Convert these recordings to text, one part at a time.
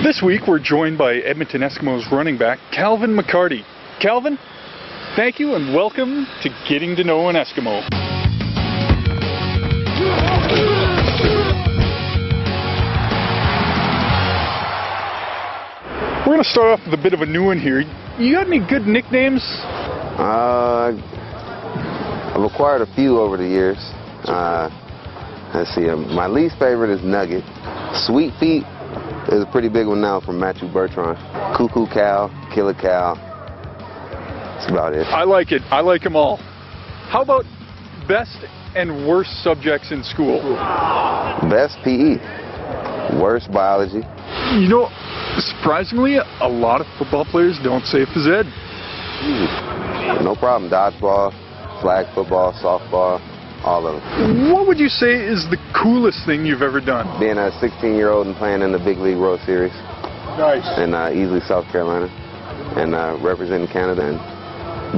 This week we're joined by Edmonton Eskimos running back Calvin McCarty. Calvin, thank you and welcome to Getting to Know an Eskimo. We're going to start off with a bit of a new one here. You got any good nicknames? I've acquired a few over the years. Let's see, my least favorite is Nugget. Sweet Feet is a pretty big one now from Matthew Bertrand. Cuckoo Cow, Killer Cow. That's about it. I like it. I like them all. How about best and worst subjects in school? Best PE. Worst biology. You know, surprisingly, a lot of football players don't say phys ed. No problem. Dodgeball, flag football, softball, all of them. What would you say is the coolest thing you've ever done? Being a 16-year-old and playing in the Big League World Series. Nice. In Easley, South Carolina, and representing Canada. And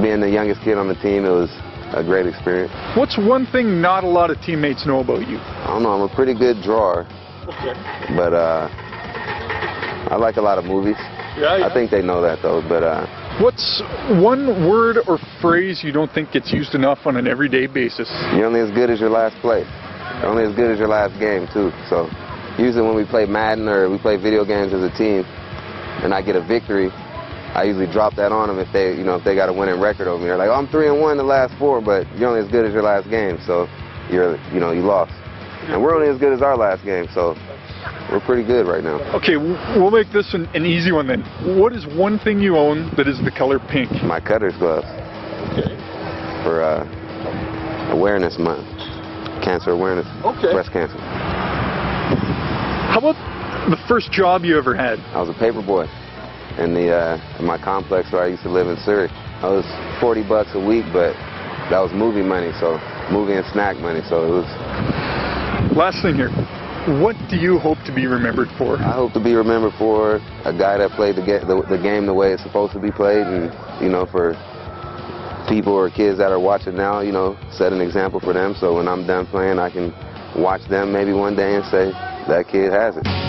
being the youngest kid on the team, it was a great experience. What's one thing not a lot of teammates know about you? I don't know. I'm a pretty good drawer. Okay. But I like a lot of movies. Yeah. I think they know that though. But what's one word or phrase you don't think gets used enough on an everyday basis? You're only as good as your last play. You're only as good as your last game too. So usually when we play Madden or we play video games as a team, and I get a victory, I usually drop that on them if they, if they got a winning record over me. They're like, oh, I'm 3-1 the last 4, but you're only as good as your last game. So you lost. And we're only as good as our last game. So we're pretty good right now. Okay, we'll make this an easy one then. What is one thing you own that is the color pink? My cutter's gloves. Okay. For awareness month. Cancer awareness. Okay. Breast cancer. How about the first job you ever had? I was a paper boy in my complex where I used to live in Surrey. I was $40 a week, but that was movie money, so movie and snack money, so it was. Last thing here. What do you hope to be remembered for? I hope to be remembered for a guy that played the game the way it's supposed to be played, and for people or kids that are watching now, set an example for them. So when I'm done playing, I can watch them maybe one day and say that kid has it.